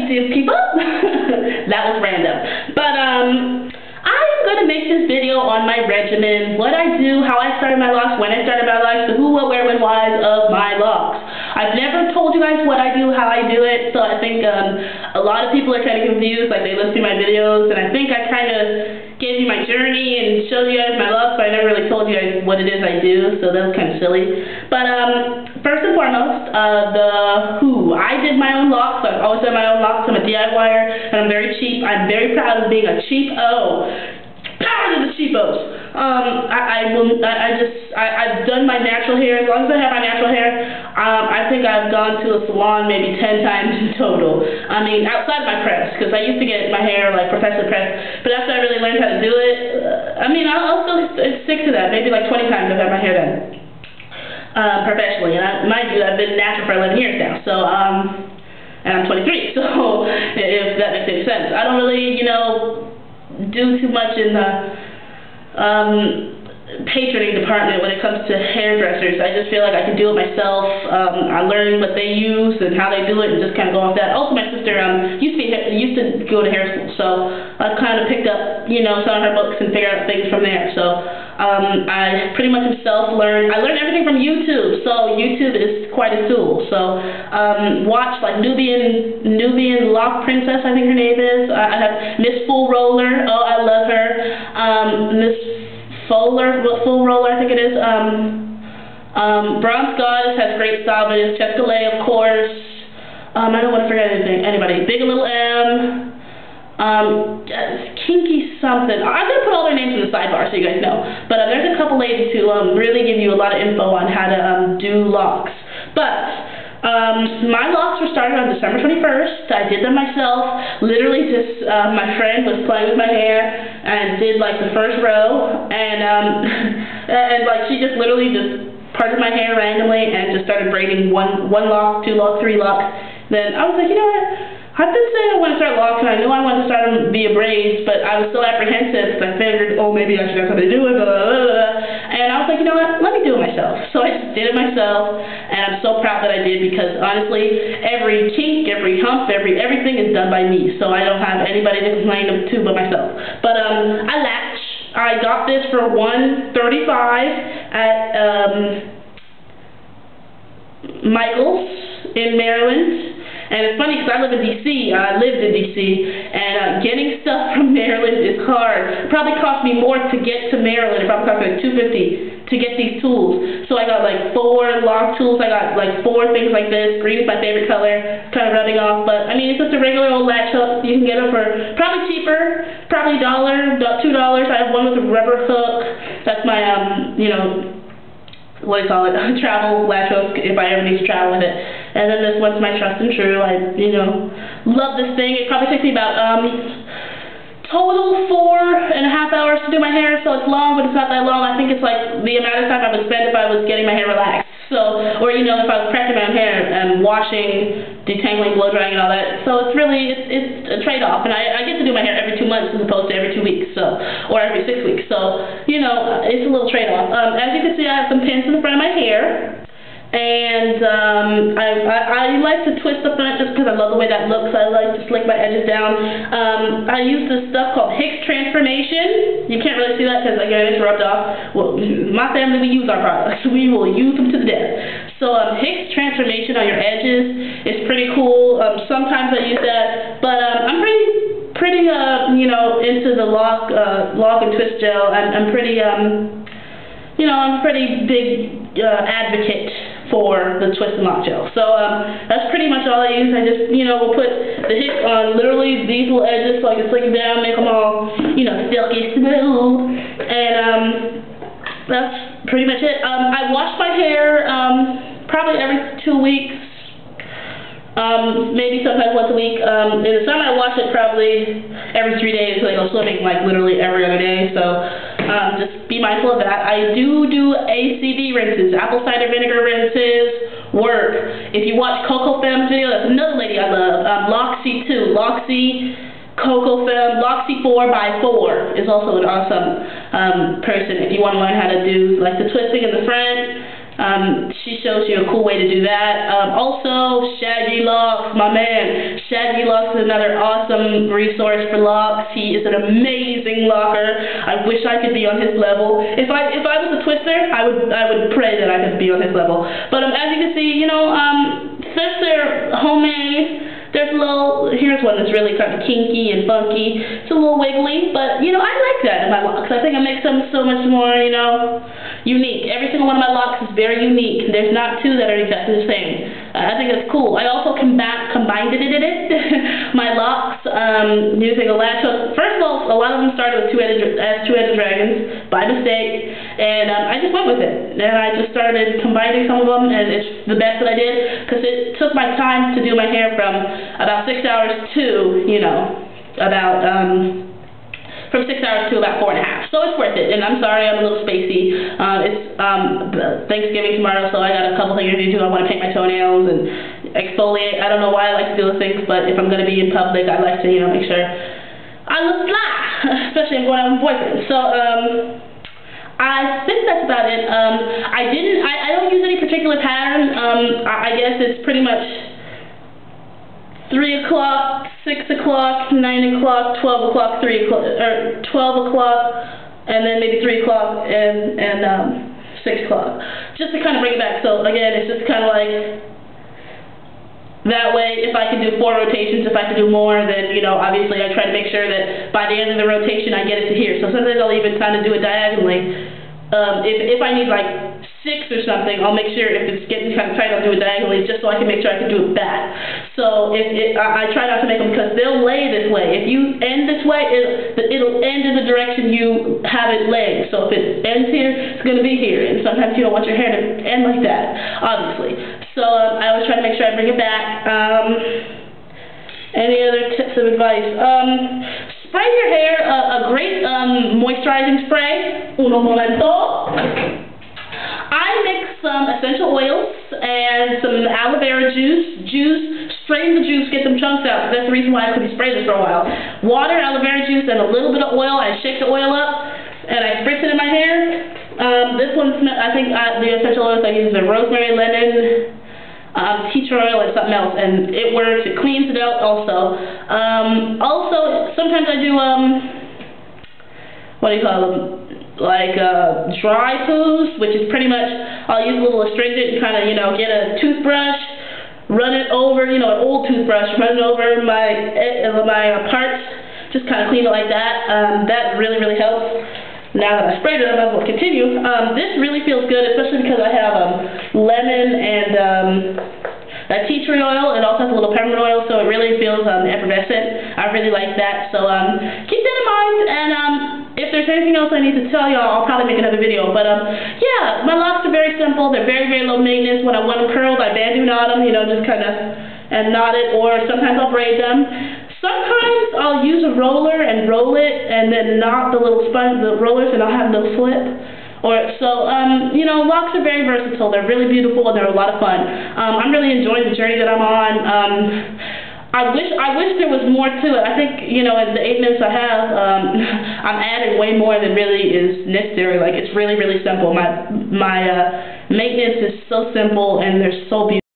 to keep up. That was random. But I'm going to make this video on my regimen, what I do, how I started my locks, when I started my locks, the who, what, where, when, whys of my locks. I've never told you guys what I do, how I do it, so I think a lot of people are kind of confused, like they listen to my videos, and I think I kind of gave you my journey and showed you guys my locks, but I never really told you guys what it is I do, so that was kind of silly. But first and foremost, the who. I did my own locks. I've always done my own locks. I'm a DIYer, and I'm very cheap. I'm very proud of being a cheap-o. Proud of the cheapos. I've done my natural hair. As long as I have my natural hair, I think I've gone to a salon maybe 10 times in total. I mean, outside of my press, because I used to get my hair like professionally pressed, but after I really learned how to do it, I mean, I'll still stick to that. Maybe like 20 times I've had my hair done professionally. And mind you, I've been natural for 11 years now. So, and I'm 23. So, if that makes any sense, I don't really, you know, do too much in the patroning department when it comes to hairdressers. I just feel like I can do it myself. I learned what they use and how they do it and just kind of go off that. Also, my sister used to go to hair school, so I kind of picked up, you know, some of her books and figured out things from there. So I pretty much self-learned. I learned everything from YouTube, so YouTube is quite a tool. So watch like Nubianlockedprincess, I think her name is. I have MsFullroller. Oh, I love her. MsFullroller, I think it is. Bronze Goddess has great style videos. Chescaleigh, of course. I don't want to forget anybody. Bigandlittlem. Kinky something. I'm going to put all their names in the sidebar so you guys know. But there's a couple ladies who really give you a lot of info on how to do locks. But my locks were started on December 21st. I did them myself. Literally just, my friend was playing with my hair and did like the first row. And, and like she just literally just parted my hair randomly and just started braiding one lock, 2 locks, 3 locks. Then I was like, you know what? I've been saying I want to start locks, and I knew I wanted to start them via braids, but I was so apprehensive because I figured, oh, maybe I should have somebody to do it, blah, blah, blah, blah. And I was like, you know what, let me do it myself. So I just did it myself, and I'm so proud that I did because, honestly, every kink, every hump, everything is done by me, so I don't have anybody to complain to but myself. But I latch. I got this for $135 at Michael's in Maryland. And it's funny because I live in D.C., I lived in D.C., and getting stuff from Maryland is hard. It probably cost me more to get to Maryland. It probably cost me like $250 to get these tools. So I got like 4 lock tools. I got like 4 things like this. Green is my favorite color, kind of rubbing off. But I mean, it's just a regular old latch hook. You can get them for probably cheaper, probably $1, $2. I have one with a rubber hook. That's my, you know, what do you call it, travel latch hook if I ever need to travel with it. And then this one's my trust and true. I, you know, love this thing. It probably takes me about total 4.5 hours to do my hair, so it's long, but it's not that long. I think it's like the amount of time I would spend if I was getting my hair relaxed. So, or you know, if I was prepping my own hair and washing, detangling, blow drying, and all that. So it's really, it's a trade-off, and I get to do my hair every 2 months as opposed to every 2 weeks, so, or every 6 weeks. So, you know, it's a little trade-off. As you can see, I have some pins in the front of my hair. And I like to twist the front just because I love the way that looks. I like to slick my edges down. I use this stuff called Hicks Transformation. You can't really see that because again it's rubbed off. Well, my family, we use our products. We will use them to the death. So Hicks Transformation on your edges is pretty cool. Sometimes I use that, but I'm pretty you know, into the lock and twist gel. I'm pretty you know, I'm a pretty big advocate for the twist and lock gel. So that's pretty much all I use. I just, you know, will put the Hicks on literally these little edges so I can slick them down, make them all, you know, silky smooth. And that's pretty much it. I wash my hair probably every 2 weeks. Maybe sometimes once a week. In the summer I wash it probably every 3 days, so I go swimming like literally every other day. So just be mindful of that. I do ACV rinses, apple cider vinegar rinses, work. If you watch Kokofemme's video, that's another lady I love. Loxy too. Loxy, Kokofemme, Loxy 4x4 is also an awesome person if you want to learn how to do like the twisting in the front. She shows you a cool way to do that. Also, Shaggy Locks, my man. Shaggy Locks is another awesome resource for locks. He is an amazing locker. I wish I could be on his level. If I was a twister, I would pray that I could be on his level. But as you can see, since they're homemade, there's here's one that's really kind of kinky and funky. It's a little wiggly, but, I like that in my locks. I think it makes them so much more, unique. Every single one of my locks is very unique. There's not two that are exactly the same. I think it's cool. I also combined my locks using a latch hook. First of all, a lot of them started with two-headed dragons by mistake, and I just went with it. And I just started combining some of them, and it's the best that I did, because it took my time to do my hair from about 6 hours to, from 6 hours to about 4.5. So it's worth it. And I'm sorry I'm a little spacey. It's Thanksgiving tomorrow, so I got a couple things to do. I want to paint my toenails and exfoliate. I don't know why I like to do those things, but if I'm going to be in public, I like to, make sure I look fly, especially if I'm going out with my boyfriend. So, I think that's about it. I don't use any particular pattern. I guess it's pretty much 3 o'clock, 6 o'clock, 9 o'clock, 12 o'clock, 3 o'clock, or 12 o'clock, and then maybe 3 o'clock and 6 o'clock. Just to kind of bring it back. So again, it's just kind of like that way. If I can do 4 rotations, if I can do more, then obviously I try to make sure that by the end of the rotation I get it to here. So sometimes I'll even kind of do it diagonally. If I need like 6 or something, I'll make sure if it's getting kind of tight, I'll do it diagonally just so I can make sure I can do it back. So I try not to make them, because they'll lay this way. If you end this way, it'll end in the direction you have it laid. So if it ends here, it's going to be here. And sometimes you don't want your hair to end like that, obviously. So I always try to make sure I bring it back. Any other tips of advice? Spray your hair a great moisturizing spray. Uno momento. I mix some essential oils and some aloe vera juice, strain the juice, get some chunks out. That's the reason why I couldn't spray this for a while. Water, aloe vera juice, and a little bit of oil. I shake the oil up, and I spritz it in my hair. This one, I think the essential oils I use are rosemary, lemon, tea tree oil, and something else, and it works. It cleans it out also. Also, sometimes I do, what do you call them? Like dry poos, which is pretty much, I'll use a little astringent and kind of, get a toothbrush, run it over, an old toothbrush, run it over my parts, just kind of clean it like that. That really, really helps. Now that I sprayed it, I might as well continue. This really feels good, especially because I have lemon and that tea tree oil. It also has a little peppermint oil, so it really feels effervescent. I really like that. So keep that in mind, and if there's anything else I need to tell y'all, I'll probably make another video. But yeah, my locks are very simple. They're very, very low maintenance. When I want them curled, I bandu knot them, just kind of and knot it, or sometimes I'll braid them. Sometimes I'll use a roller and roll it, and then knot the little the rollers, and I'll have no slip. Locks are very versatile. They're really beautiful, and they're a lot of fun. I'm really enjoying the journey that I'm on. I wish there was more to it. I think, in the 8 minutes I have, I'm adding way more than really is necessary. Like, it's really, really simple. My maintenance is so simple, and they're so beautiful.